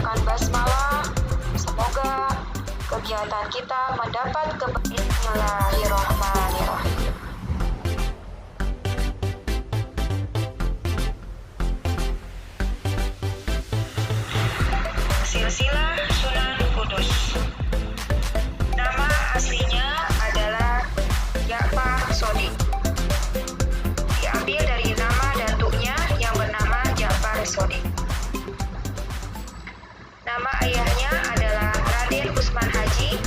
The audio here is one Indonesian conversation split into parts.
membacakan basmalah. Semoga kegiatan kita mendapat Bismillahirrahmanirrahim. Silsilah Sunan Kudus. Nama aslinya adalah Ja'far Shadiq. Diambil dari nama datuknya yang bernama Ja'far Shadiq. Nama ayahnya adalah Raden Usman Haji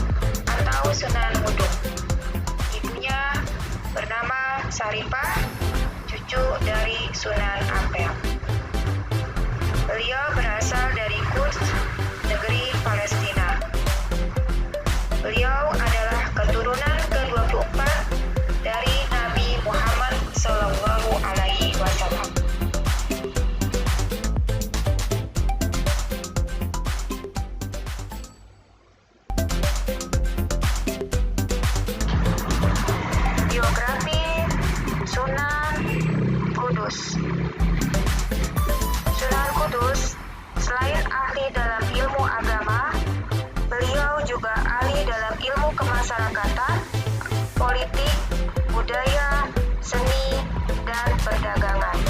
atau Sunan Muduk. Ibunya bernama Saripah, cucu dari Sunan Ampel. Beliau berasal dari Quds, negeri Palestina. Beliau adalah keturunan ke-24 dari Nabi Muhammad SAW. Biografi Sunan Kudus. Sunan Kudus selain ahli dalam ilmu agama, beliau juga ahli dalam ilmu kemasyarakatan, politik, budaya, seni, dan perdagangan.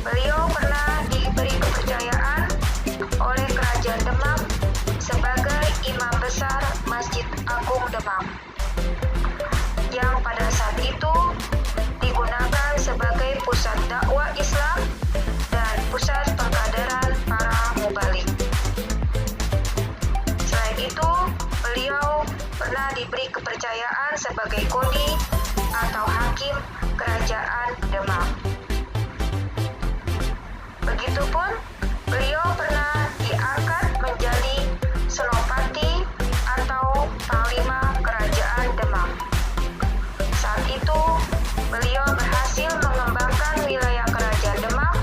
Beliau pernah diberi kepercayaan oleh Kerajaan Demak sebagai Imam Besar Masjid Agung Demak, yang pada saat itu digunakan sebagai pusat dakwah Islam dan pusat pengkaderan para mubalik. Selain itu, beliau pernah diberi kepercayaan sebagai kodi atau hakim Kerajaan Demak. Begitupun, beliau pernah diangkat menjadi Senopati atau Panglima Kerajaan Demak. Saat itu, beliau berhasil mengembangkan wilayah Kerajaan Demak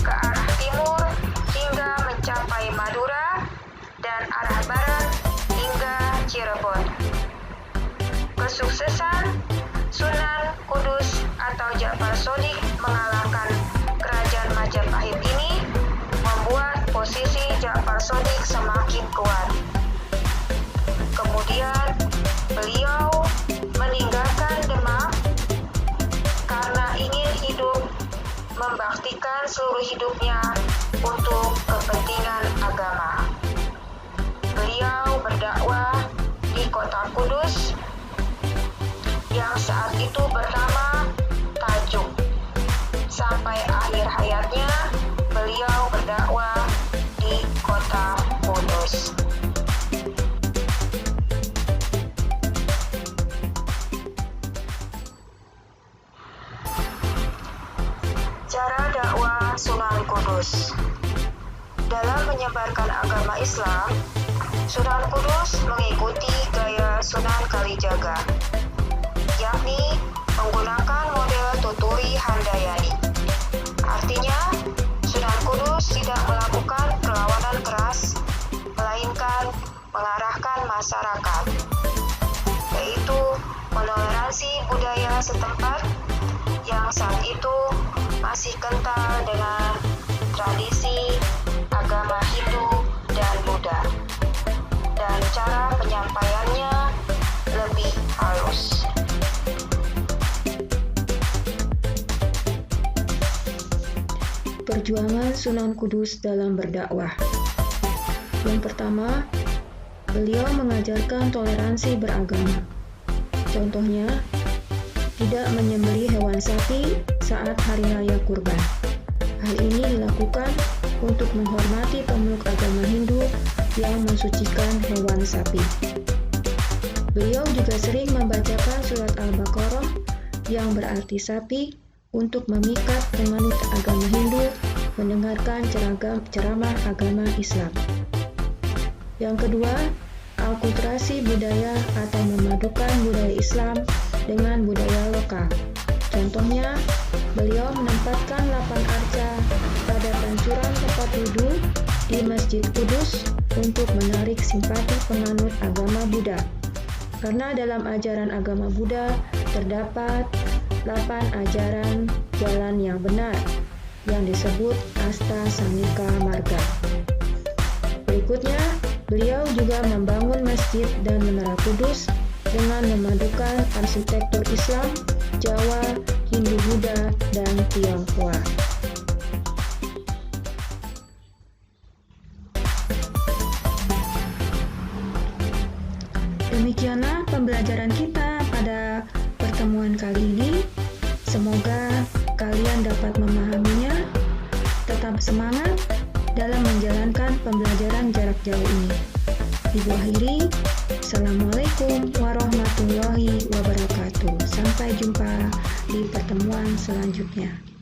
ke arah timur hingga mencapai Madura dan arah barat hingga Cirebon. Kesuksesan Sunan Kudus atau Ja'far Shadiq mengalahkan Kerajaan Majapahit ini membuat posisi Ja'far Shadiq semakin kuat. Kemudian beliau meninggalkan Demak karena ingin hidup membaktikan seluruh hidupnya untuk kepentingan agama. Beliau berdakwah di kota Kudus yang saat itu bernama Tajuk. Sampai akhir hayatnya, beliau berdakwah di kota Kudus. Cara dakwah Sunan Kudus. Dalam menyebarkan agama Islam, Sunan Kudus mengikuti gaya Sunan Kalijaga, yakni menggunakan model Tuturi Handayani. Artinya, Sunan Kudus tidak melakukan perlawanan keras, melainkan mengarahkan masyarakat, yaitu menoleransi budaya setempat yang saat itu masih kental dengan tradisi agama Hindu dan Buddha, dan cara penyampaiannya lebih halus. Perjuangan Sunan Kudus dalam berdakwah. Yang pertama, beliau mengajarkan toleransi beragama. Contohnya, tidak menyembelih hewan sapi saat hari raya kurban. Hal ini dilakukan untuk menghormati pemeluk agama Hindu yang mensucikan hewan sapi. Beliau juga sering membacakan surat Al-Baqarah yang berarti sapi untuk memikat penganut agama Hindu mendengarkan ceramah agama Islam. Yang kedua, akulturasi budaya atau memadukan budaya Islam dengan budaya lokal. Contohnya, beliau menempatkan lapan arca pada pancuran tempat wudhu di Masjid Kudus untuk menarik simpati penganut agama Buddha. Karena dalam ajaran agama Buddha terdapat 8 ajaran jalan yang benar, yang disebut Asta Sanika Marga. Berikutnya, beliau juga membangun masjid dan menara Kudus dengan memadukan arsitektur Islam, Jawa, Hindu-Buddha, dan Tionghoa. Demikianlah pembelajaran kita pada pertemuan kali ini. Semoga kalian dapat memahaminya. Tetap semangat dalam menjalankan pembelajaran jarak jauh ini. Ibu akhiri, Assalamualaikum warahmatullahi wabarakatuh. Sampai jumpa di pertemuan selanjutnya.